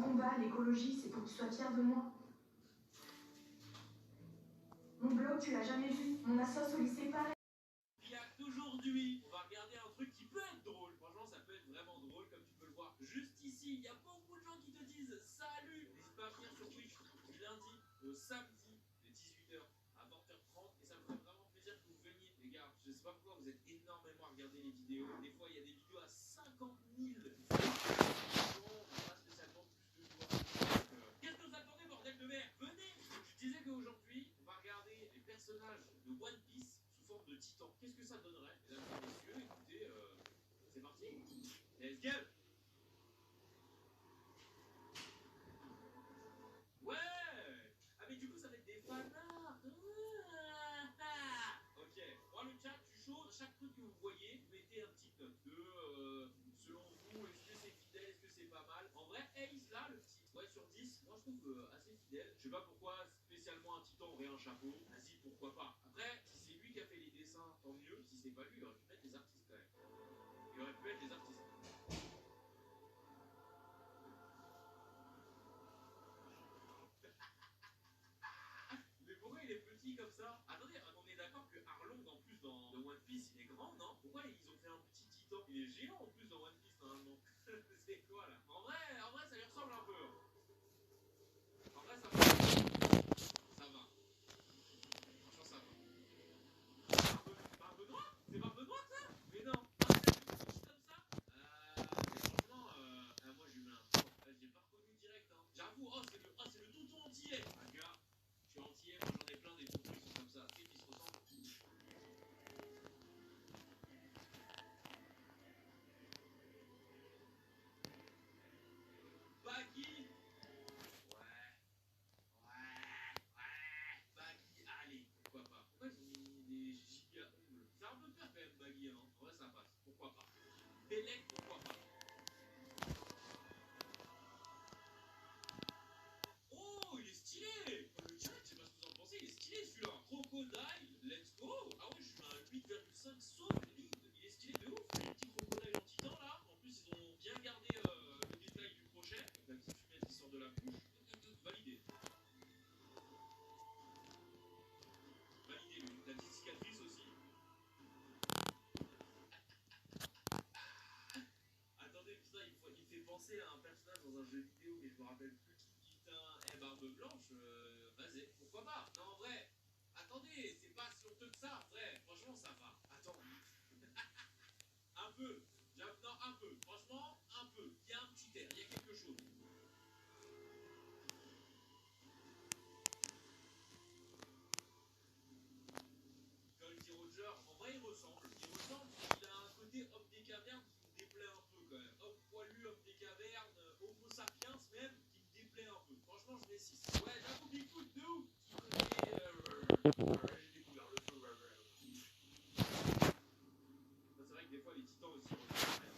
combat, l'écologie, c'est pour que tu sois fier de moi. Mon blog, tu l'as jamais vu. Mon assos au lycée, pareil. Aujourd'hui, on va regarder un truc qui peut être drôle. Franchement, ça peut être vraiment drôle, comme tu peux le voir juste ici. Il y a beaucoup de gens qui te disent salut. N'hésite pas à venir sur Twitch du lundi au samedi de 18h à 20h30. Et ça me ferait vraiment plaisir que vous veniez, les gars. Je sais pas pourquoi vous êtes énormément à regarder les vidéos. Des fois, il y a des vidéos à 50 000 vues. Pas spécialement plus de joueurs. Qu'est-ce que vous attendez, bordel de merde? Venez. Je disais qu'aujourd'hui, on va regarder les personnages de One Piece sous forme de titan. Qu'est-ce que ça donnerait, mesdames et messieurs? Écoutez, c'est parti. Let's go. Ouais. Ah mais du coup ça va être des fanarts. Ok. Moi le chat, je suis chaud. Chaque truc que vous voyez, vous mettez un petit note de selon vous, est-ce que c'est fidèle, est-ce que c'est pas mal. En vrai, Ace là, le petit, ouais sur 10, moi je trouve assez fidèle. Je sais pas pourquoi spécialement un titan aurait un chapeau. Vas-y, pourquoi pas. Après, si c'est lui qui a fait les dessins, tant mieux. Si c'est pas lui, il aurait pu mettre les artistes quand même. Il aurait pu être les artistes. Mais pourquoi il est petit comme ça? Attendez, on est d'accord que Arlong en plus dans One Piece il est grand, non? Pourquoi ils ont fait un petit titan? Il est géant en plus dans One Piece normalement. C'est quoi là? En vrai, ça lui ressemble un peu. En vrai, ça va. Ça va. Franchement, ça va. Barbe noire? C'est Barbe noire ça? Mais non. Ah, c'est un petit comme ça? Mais franchement, moi je lui mets un 3. J'ai pas reconnu direct, hein. J'avoue, c'est le tonton antillais. Ah, gars, je suis antillais, moi j'en ai plein des tontons qui sont comme ça. Tu sais, qui se ressemblent. Baggy. Baggy, allez, pourquoi pas. Pourquoi ils ont mis des giga ongles? C'est un peu peur quand même, Baggy, hein. En vrai, ça passe. Pourquoi pas. Belek, pourquoi pas. Oh, il est stylé. Le chat, je sais pas ce que vous en pensez, il est stylé celui-là. Crocodile, let's go. Ah ouais, je suis à 8,5 sauve lead. Il est stylé de ouf. Les petits crocodiles en titan là. En plus, ils ont bien gardé le détail du crochet. La petite fumette qui sort de la bouche. Validé. Validé, lui. La petite cicatrice aussi. Attendez, putain, il fait penser à un personnage dans un jeu vidéo, mais je me rappelle plus qui. Putain, Barbe Blanche, vas-y, pourquoi pas? Non, en vrai, attendez, c'est pas si honteux que ça, en vrai, franchement, ça va. Attends, un peu, non, un peu, franchement, un peu, il y a un petit air, il y a quelque chose. Goldie Roger, en vrai, il ressemble, il a un côté homme des cavernes qui me déplaît un peu quand même. Homme poilu, homme des cavernes, homo sapiens même, qui me déplaît un peu. Franchement, je mets 6. Ouais, j'avoue, Bigfoot de ouf. J'ai découvert le feu. C'est vrai que des fois, les titans aussi ressemblent à rien.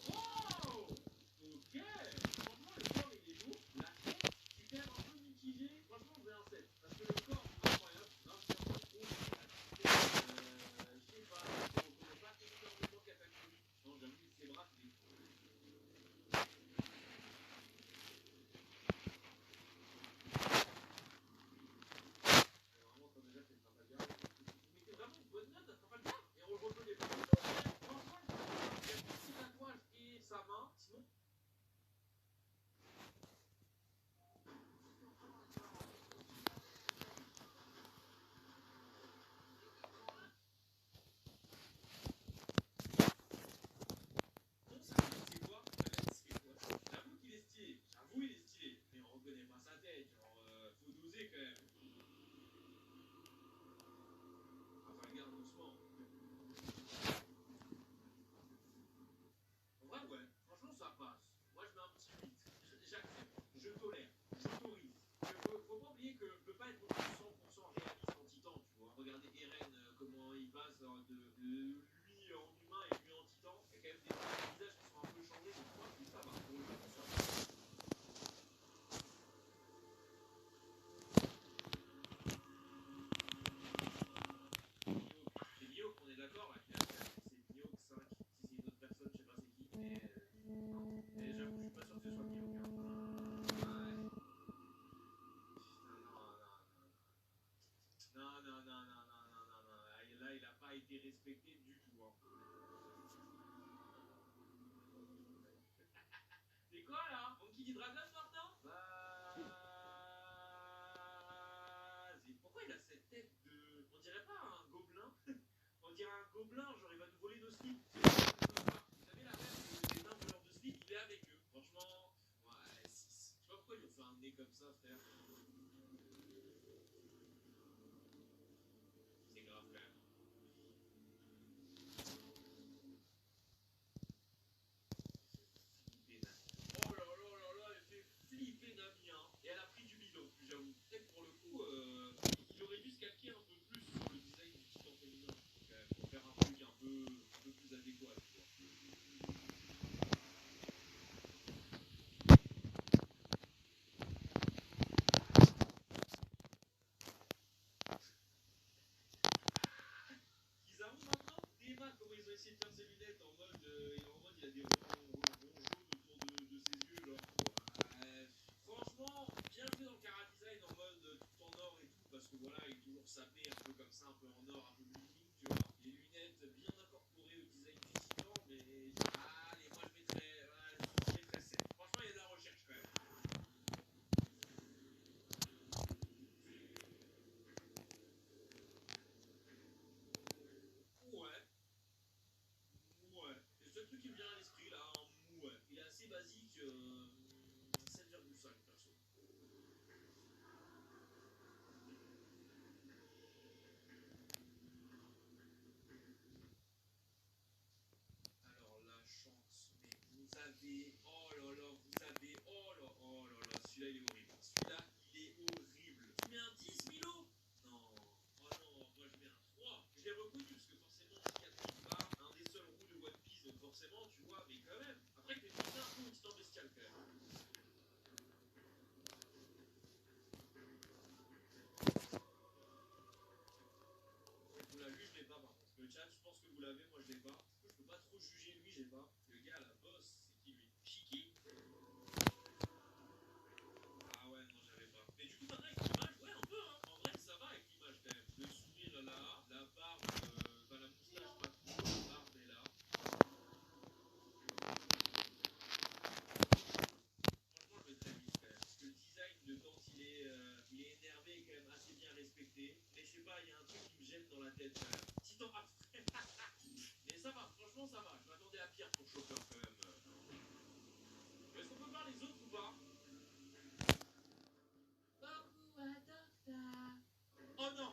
Oh! Ok! Franchement, le corps il est lourd. La tête, je suis quand même un peu mitigé. Franchement, je vais un 7. Parce que le corps, c'est incroyable. Non, c'est un peu trop. Je sais pas, je ne reconnais pas énormément Katakuri. Non, j'avoue, ses bras, c'est des. dirait un gobelin, genre il va nous voler nos slips. Vous savez la rêve, les nains voleurs de slip, il est avec eux. Franchement, ouais, je sais pas pourquoi ils ont fait un nez comme ça, frère. C'est grave quand même. Oh là là là là, elle fait flipper Nami, hein. Et elle a pris du bidon, j'avoue. Peut-être pour le coup, il aurait dû se calquer un peu plus sur le design du titan féminin, quand même, pour faire un truc un peu plus adéquat, tu vois. Ils avouent maintenant, Emma, comment ils ont essayé de faire ses lunettes en mode, il a des ronds jaunes autour de ses yeux, genre. Ouais. Franchement, bien joué dans le Cara Design en mode tout en or et tout, parce que voilà, il est toujours sapé un peu comme ça, un peu en or, un peu bling bling, tu vois. Les lunettes bien incorporées au design du titan, mais allez, moi je mettrais 7. Franchement, il y a de la recherche quand même. Ouais, ouais. Le seul truc qui me vient à l'esprit là, ouais. Il est assez basique, 7,5 perso. Alors la chance, mais vous avez, oh là là, vous avez, oh là là, celui-là il est horrible. Celui-là il est horrible. Tu mets un 10 Milo? Non, oh non, moi je mets un 3. Je l'ai reconnu parce que forcément, cicatrice pas un des seuls roues de One Piece, donc forcément, tu vois, mais quand même. Après, il fait un peu au titan bestial quand même. Vous l'avez vu, je l'ai pas par contre. Le chat, je pense que vous l'avez, moi je l'ai pas. Du coup, je peux pas trop juger lui, j'ai pas. Le gars, la boss, c'est qui lui? Shiki? Ah ouais, non, j'avais pas. Mais du coup, maintenant avec l'image, ouais, un peu, hein. En vrai, ça va avec l'image quand même. Le sourire là, la barbe, enfin la moustache, pas trop, la barbe est là. Franchement, je mettrais 8 quand même. Parce que le design de quand il est énervé est quand même assez bien respecté. Mais je sais pas, il y a un truc qui me gêne dans la tête quand même. Titan abstrait. Mais ça va, franchement, ça va. Je m'attendais à pire pour Chopper quand même. Est-ce qu'on peut voir les autres ou pas? Oh non!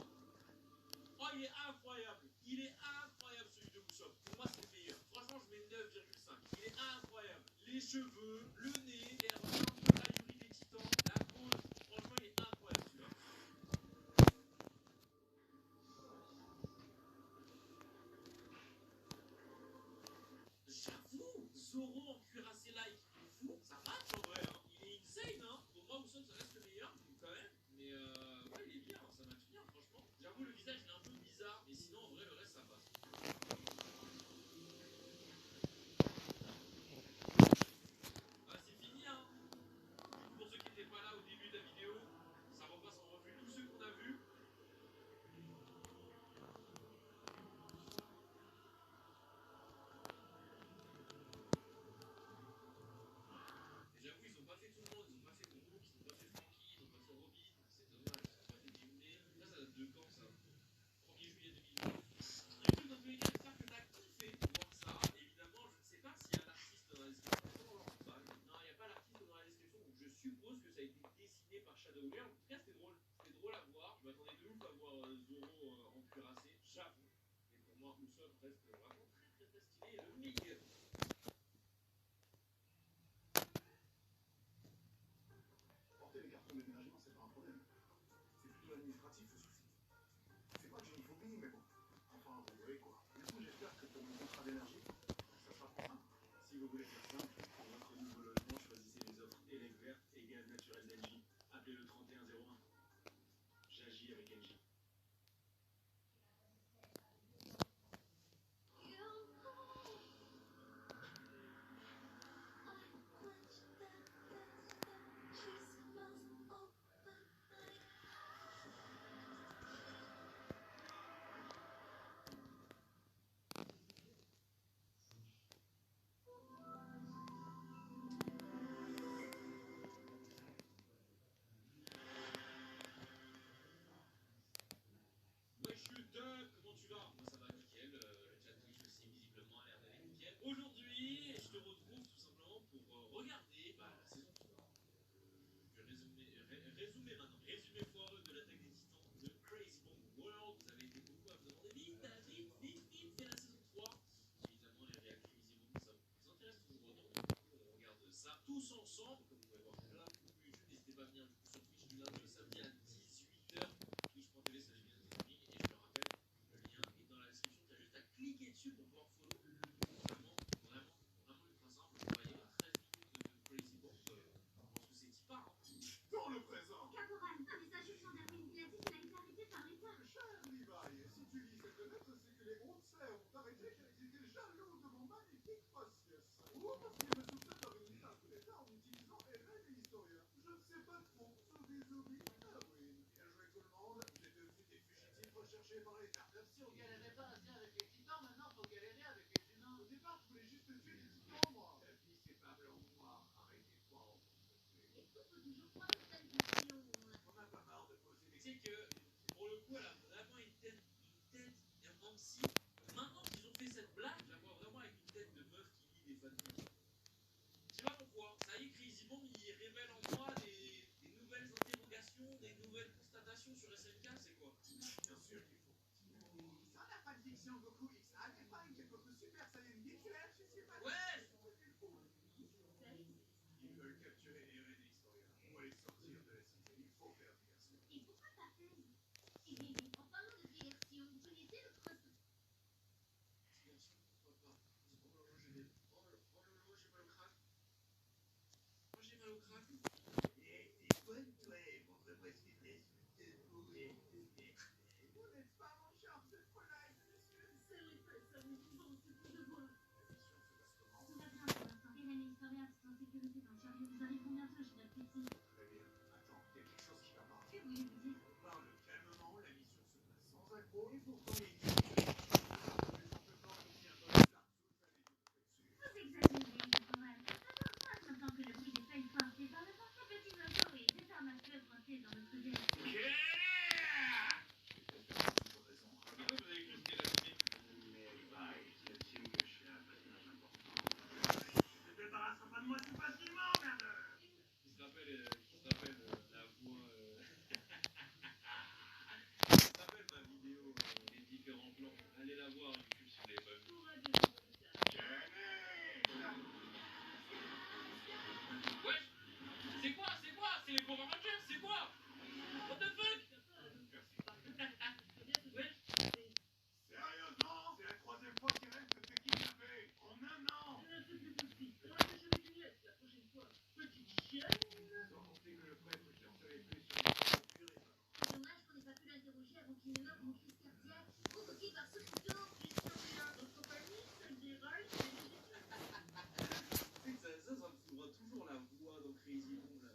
Oh, il est incroyable! Il est incroyable celui de Usopp. Pour moi, c'est le meilleur. Franchement, je mets 9,5. Il est incroyable. Les cheveux, le nez, l'air un peu ahuri des titans, la pose. Franchement, il est incroyable celui-là. J'avoue, Zoro en cuirassé like, fou, ça match en vrai. Hein. Il est insane, hein. Pour moi, Usopp, ça reste le meilleur, quand même. Mais ouais, il est bien, ça match bien, franchement. J'avoue, le visage, il est un peu bizarre. Mais sinon, en vrai, le reste, ça passe. Ah, c'est fini, hein. Pour ceux qui n'étaient pas là au début de la vidéo, ça repasse en revue tous ceux qu'on a vus. tous ensemble, comme vous pouvez voir là, YouTube, n'hésitez pas à venir du coup sur Twitch du lundi au samedi à 18h, twitch.tv slash streaming, et je te rappelle, le lien est dans la description, tu as juste à cliquer dessus pour pouvoir follow. Vraiment ultra simple, vous voyez 13 minutes de Crazy Bomb, je pense que c'est qui part. Dans le présent, Caporal, un messager gendarmerie Pilatis a été arrêté par l'État. cher Levi, si tu lis cette lettre, c'est que les hauts serfs ont arrêté car ils étaient jaloux de mon magnifique faciès. Ou parce qu'ils me soupçonnent d'organiser un coup d'État en utilisant Eren et l'historien. Je ne sais pas trop. Zombie. Ah oui. Bien joué tout le monde. Vous êtes aussi des fugitifs recherchés par l'État. Comme si on galérait pas assez avec les titans, maintenant faut galérer avec les humains. Au départ, je voulais juste tuer des titans, moi. La vie c'est pas blanc ou noir, arrêtez-toi. Est-ce qu'on peut toujours croire aux sales visions? On n'a pas marre de poser des Tu sais que, pour le coup, elle a vraiment une tête Nancy. Maintenant qu'ils ont fait cette blague, je la vois vraiment avec une tête de meuf qui lit des fanfics. Je sais pas pourquoi. Ça y est, Crazy Bomb, il révèle en moi des nouvelles interrogations, des nouvelles constatations sur SNK, c'est quoi? Bien sûr qu'il faut. Sans la fanfiction Goku X Alpha et Goku Super Saiyan Hitler, je sais pas. Ouais! Ils veulent capturer Eren et l'historien. Pour les sortir de la cité, il faut faire diversion. Et pourquoi pas faire? Eh bien, en parlant de diversion, vous connaissez le cross... Diversion, pourquoi pas? Oh lolo, j'ai mal au crâne. Moi j'ai mal au crâne. Et c'est quoi toi, mon représentateur de pourri? Vous n'êtes pas mon charme de folie, monsieur. C'est les personnes qui vont se coup de bois. La mission se passe comment? Tout va bien pour l'instant. Eren et l'historien sont en sécurité dans le chariot. Nous arrivons bientôt chez notre petit. Très bien. Attends, il y a quelque chose qui va pas. Que voulez-vous dire? On parle calmement, la mission se passe sans accro, et pourtant il y a une mission. Je peux pas aussi un bon start. Vous exagérez, caporal. Ça passe maintenant que le bruit des feuilles portées par le parfait petit logo et des armes à feu pointées dans notre direction. Qui se rappelle la voix. Qui se rappelle ma vidéo, les différents plans. Allez la voir YouTube si vous l'avez pas vu. Wesh! C'est quoi? C'est les Power Rangers? C'est quoi? What the fuck? Wesh! Sérieusement, c'est la troisième fois qu'Eren se fait kidnapper en un an. Sans compter que le prêtre qui en savait plus sur les purs et pas. Dommage qu'on n'ait pas pu l'interroger avant qu'il ne meure d'une crise cardiaque provoquée par ce couteau. L'historien, notre famille, celle des rails, Tu sais que ça me foutera toujours la voix dans Crazy Bomb là.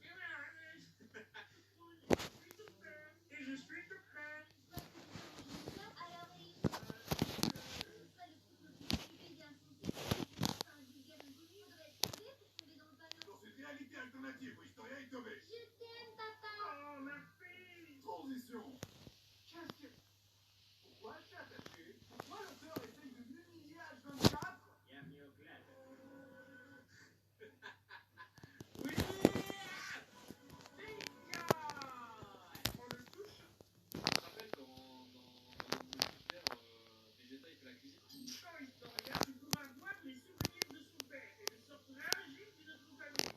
Et je suis tout prêt. alors il pas le couteau qui est bien senti. C'est un vulgaire inconnu, on devrait être sauvé pour tomber dans le panneau. Dans cette réalité alternative où l'historien est tombé. Je t'aime, papa. Oh, ma fille. Transition. Qu'est-ce que... Pourquoi je suis attaché? Pourquoi l'auteur essaye de m'humilier à H24? Bienvenue au club. Oui! On le touche. Tu te rappelles quand dans le multivers, Vegeta il fait la cuisine? Quand l'historien, tu pourras voir les souvenirs de son père et le sort tragique de notre famille.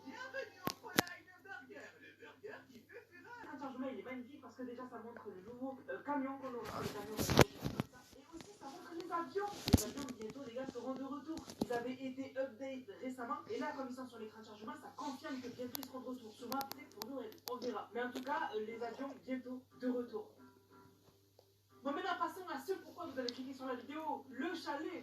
Bienvenue au Fräulein Burger, le burger qui fait fureur. Un changement, il est magnifique parce que déjà ça montre le nouveau camion qu'on aura, les camions comme ça. Et aussi ça montre les avions. Les avions bientôt les gars seront de retour. Ils avaient été update récemment et là comme ils sont sur l'écran de chargement, ça confirme que bientôt ils seront de retour. Sûrement après pour nous, on verra. Mais en tout cas, les avions bientôt de retour. Bon maintenant passons à ce pourquoi vous avez cliqué sur la vidéo. Le chalet.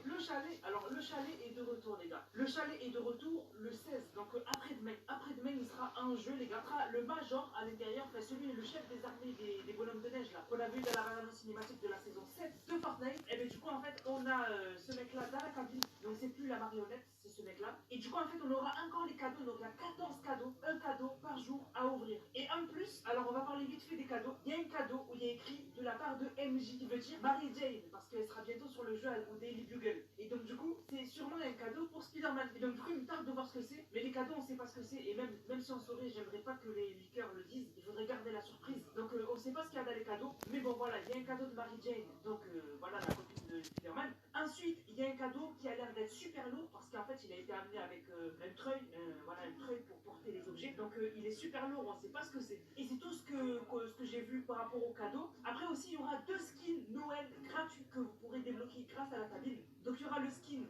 Alors le chalet est de retour les gars. Le chalet est de retour le 16. Donc après-demain. Après-demain il sera en jeu les gars. Il sera le major à l'intérieur. Enfin celui, le chef des armées des bonhommes de neige là. Qu'on a vu dans la bande cinématique de la saison 7 de Fortnite. Et bien du coup en fait on a ce mec là dans la cabine. Donc c'est plus la marionnette, c'est ce mec là. Et du coup en fait on aura encore les cadeaux. Donc il y a 14 cadeaux. Un cadeau par jour à ouvrir. Et en plus, alors on va parler vite fait des cadeaux. Il y a un cadeau où il y a écrit de la part de MJ qui veut dire Mary Jane parce qu'elle sera bientôt sur le jeu au Daily Bugle. Et donc du coup c'est sûrement un cadeau pour Spider-Man. Et donc du coup il me tarde de voir ce que c'est. Mais les cadeaux on sait pas ce que c'est. Et même si on saurait, j'aimerais pas que les leakers le disent. Il faudrait garder la surprise. Donc on sait pas ce qu'il y a dans les cadeaux. Mais bon voilà, il y a un cadeau de Mary Jane. Donc voilà la copine de Spider-Man. Ensuite il il y a un cadeau qui a l'air d'être super lourd parce qu'en fait il a été amené avec un treuil, voilà, un treuil pour porter les objets. Donc il est super lourd, on ne sait pas ce que c'est. Et c'est tout ce que j'ai vu par rapport au cadeau. Après aussi il y aura 2 skins Noël gratuits que vous pourrez débloquer grâce à la cabine. Donc il y aura le skin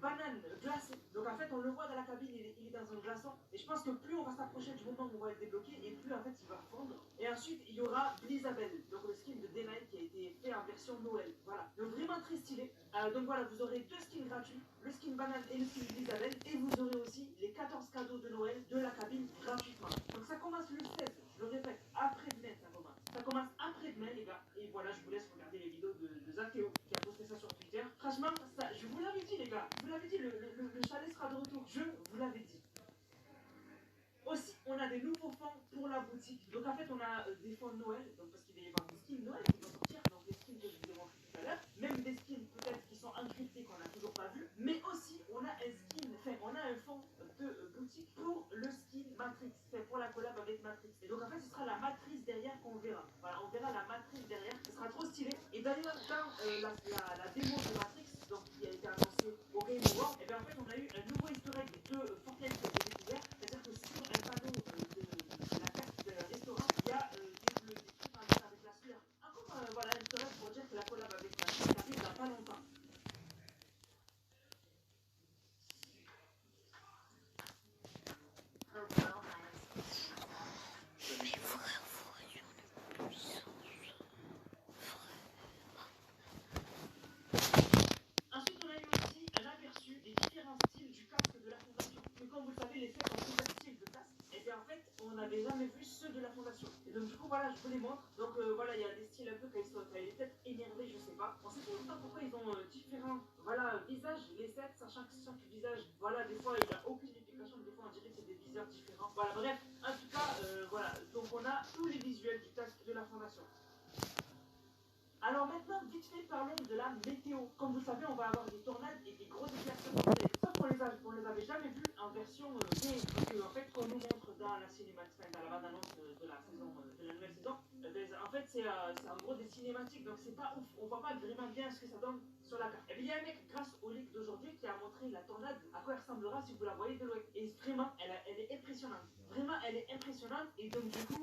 banane glacé. Donc en fait on le voit dans la cabine, il est dans un glaçon. Et je pense que plus on va s'approcher du moment où on va le débloquer et plus en fait il va fondre. Et ensuite il y aura Blizzabel, donc le skin de Day9 qui a été fait en version Noël. Voilà, donc vraiment très stylé. Donc voilà, vous aurez 2 skins gratuits, le skin banane et le skin Blizzabel. Et vous aurez aussi les 14 cadeaux de Noël de la cabine gratuitement. Donc ça commence le 16, je le répète, après-demain ça commence. Ça commence après-demain les gars. Et voilà, je vous laisse regarder les vidéos de Zakeo qui a posté ça sur Twitter. Franchement, ça, je vous l'avais dit les gars, je vous l'avais dit, le chalet sera de retour. Je vous l'avais dit. Aussi, on a des nouveaux fonds pour la boutique. Donc en fait, on a des fonds de Noël, donc parce qu'il va y avoir des skins Noël qui vont sortir, donc les skins que je vous ai montrés tout à l'heure, même des skins peut-être qui sont encryptés qu'on n'a toujours pas vu, mais aussi on a un skin, enfin on a un fond de boutique pour le skin Matrix, fait pour la collab avec Matrix. Et donc en fait, ce sera la matrice derrière qu'on verra. Voilà, on verra la matrice derrière, ce sera trop stylé. Et d'ailleurs, dans la démo de Matrix, donc qui a été annoncée au Game Award, et bien en fait, on a eu un nouveau easter egg de Fortnite qui a été découvert, c'est-à-dire que sur un panneau de la carte de restaurant, il y a des trucs en lien avec la sueur. Encore voilà, un easter egg pour dire que la collab avec Matrix arrive dans pas longtemps. Ensuite, on a eu aussi un aperçu des différents styles du casque de la fondation. Mais comme vous le savez, les faits ont plusieurs styles de casque. Et bien en fait, on n'avait jamais vu ceux de la fondation. Et donc du coup, voilà, je vous les montre. Donc voilà, il y a des styles un peu quand ils sont peut-être énervés, je sais pas. On sait toujours pas pourquoi ils ont différents voilà, visages, les sets, sachant que chaque visage, voilà, des fois il n'a aucune explication, des fois on dirait que c'est des viseurs différents. Voilà, bref, en tout cas, voilà. Donc on a tous les visuels du casque de la fondation. Alors maintenant, vite fait, parlons de la météo. Comme vous le savez, on va avoir des tornades et des grosses éclaircies mortelles. Sauf qu'on les avait jamais vues en version game. Parce que, en fait, qu'on nous montre dans la cinématique, dans la bande-annonce de la saison, de la nouvelle saison, en fait, c'est en gros des cinématiques, donc c'est pas ouf. On voit pas vraiment bien ce que ça donne sur la carte. Et bien, il y a un mec, grâce au leak d'aujourd'hui, qui a montré la tornade, à quoi elle ressemblera si vous la voyez de loin. Et vraiment, elle est impressionnante. Vraiment, elle est impressionnante. Et donc, du coup,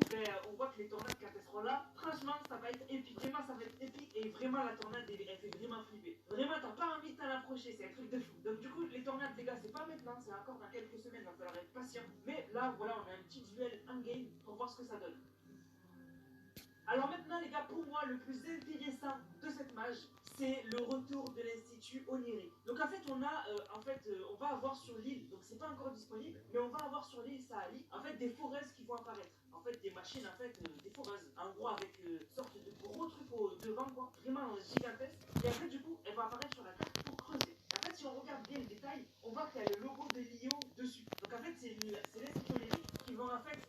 on voit que les tornades, quand elles seront là, franchement, ça va être épique. Vraiment, ça va être épique. Et vraiment, la tornade, elle fait vraiment flipper. Vraiment, t'as pas envie de t'en approcher. C'est un truc de fou. Donc, du coup, les tornades, les gars, c'est pas maintenant. C'est encore dans quelques semaines. Il va falloir être patient. Mais là, voilà, on a un petit duel en game pour voir ce que ça donne. Alors maintenant les gars, pour moi le plus intéressant de cette mage, c'est le retour de l'Institut Onirique. Donc en fait on va avoir sur l'île, donc c'est pas encore disponible, mais on va avoir sur l'île Saali, en fait des foreuses qui vont apparaître. En fait des machines, en fait des foreuses, en gros avec une sorte de gros truc au devant quoi, vraiment gigantesque. Et en fait du coup elle va apparaître sur la carte pour creuser. Et en fait si on regarde bien le détail, on voit qu'il y a le logo de Lio dessus. Donc en fait c'est l'Institut Onirique qui vont en fait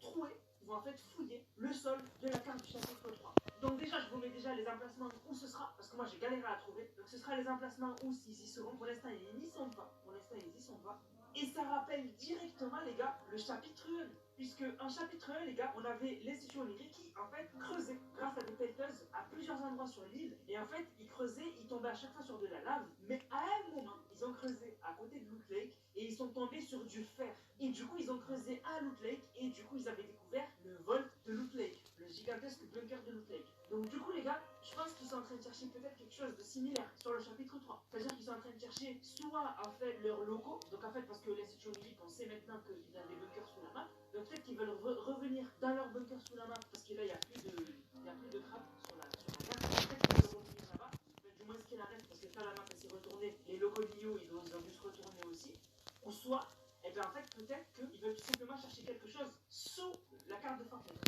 trouer, qui vont en fait fouiller le sol de la carte du chapitre 3. Donc déjà, je vous mets déjà les emplacements où ce sera, parce que moi j'ai galéré à trouver. Donc ce sera les emplacements où ils y seront. Pour l'instant, ils n'y sont pas. Pour l'instant, ils y sont pas. Et ça rappelle directement, les gars, le chapitre 1. Puisque en chapitre 1, les gars, on avait l'Institut Onirique qui, en fait, creusait grâce à des pelleteuses à plusieurs endroits sur l'île. Et en fait, ils creusaient, ils tombaient à chaque fois sur de la lave. Mais à un moment, ils ont creusé à côté de Loot Lake et ils sont tombés sur du fer. Et du coup, ils ont creusé à Loot Lake et du coup, ils avaient découvert le Vault de Loot Lake, le gigantesque bunker de Loot Lake. Donc du coup, les gars, je pense qu'ils sont en train de chercher peut-être quelque chose de similaire sur le chapitre 3. C'est-à-dire qu'ils sont en train de chercher soit en fait leurs locaux, donc en fait parce que l'Institut Onirique, on sait maintenant qu'il y a des bunkers sous la map, donc peut-être qu'ils veulent revenir dans leur bunker sous la map parce que là, il n'y a plus de crabes sur la carte. Peut-être qu'ils veulent revenir là-bas, du moins ce qu'il arrête parce que quand la map s'est retournée, les locaux d'Io, ils ont dû se retourner aussi. Ou soit, et bien en fait, peut-être qu'ils veulent tout simplement chercher quelque chose sous la carte de Fortnite.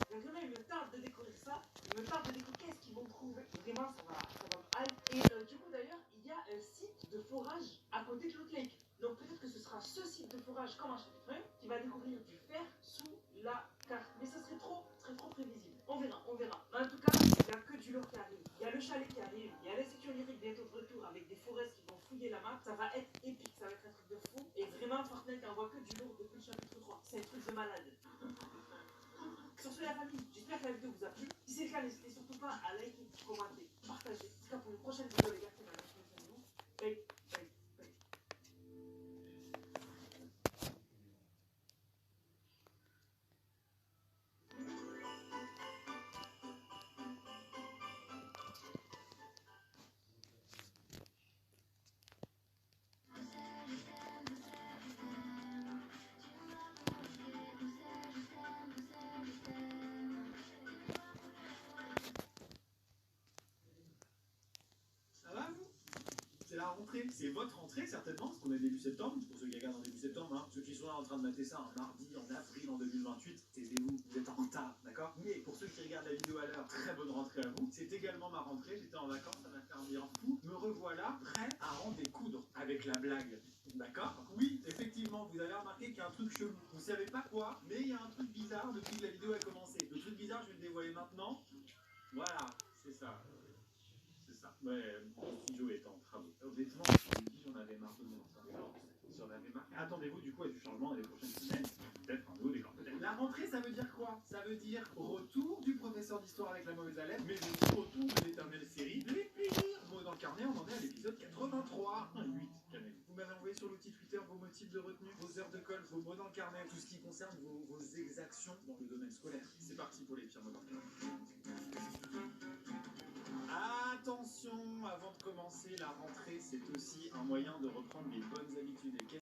Donc vraiment, il me tarde de découvrir ça. Il me tarde de découvrir qu'est-ce qu'ils vont trouver. Vraiment, ça va me hype. Et du coup, d'ailleurs, il y a un site de forage à côté de Loot Lake. Donc peut-être que ce sera ce site de forage comme un chapitre 1 qui va découvrir du fer sous la carte. Mais ça serait trop prévisible. On verra, on verra. Mais en tout cas, il n'y a que du lourd qui arrive. Il y a le chalet qui arrive. Il y a l'Institut Onirique bientôt de retour avec des forêts qui vont fouiller la map. Ça va être épique, ça va être un truc de fou. Et vraiment, Fortnite envoie que du lourd depuis le chapitre 3. C'est un truc de malade. Sur ce, la famille, j'espère que la vidéo vous a plu. Si c'est le cas, n'hésitez surtout pas à liker, commenter, partager. En tout cas, pour une prochaine vidéo, les gars, c'est la prochaine vidéo. la rentrée. C'est votre rentrée certainement, parce qu'on est début septembre. Pour ceux qui regardent en début septembre, hein. Ceux qui sont là en train de mater ça un mardi en avril en 2028, taisez-vous, vous êtes en retard, d'accord? Mais pour ceux qui regardent la vidéo à l'heure, très bonne rentrée à vous. C'est également ma rentrée, j'étais en vacances, ça m'a fait un bien fou. Me revoilà prêt à en découdre avec la blague. D'accord? Oui, effectivement, vous avez remarqué qu'il y a un truc chelou. Vous savez pas quoi, mais il y a un truc bizarre depuis que la vidéo a commencé. Le truc bizarre, je vais le dévoiler maintenant. Voilà, c'est ça. C'est ça. Ouais, mon studio est en travaux. Honnêtement, je me dis, j'en avais marre de mon ensemble. J'en avais marre. Attendez-vous du coup à du changement dans les prochaines semaines. Peut-être un nouveau décor. Peut-être. La rentrée, ça veut dire quoi? Ça veut dire retour du professeur d'histoire avec la mauvaise lettre, mais aussi retour de l'éternelle série Les Plaisirs. Mots dans le carnet, on en est à l'épisode 83. 8, calmez-vous. Vous m'avez envoyé sur l'outil Twitter vos motifs de retenue, vos heures de colle, vos mots dans le carnet, tout ce qui concerne vos exactions dans le domaine scolaire. C'est parti pour les pires mots dans le carnet. Attention, avant de commencer, la rentrée, c'est aussi un moyen de reprendre les bonnes habitudes. Et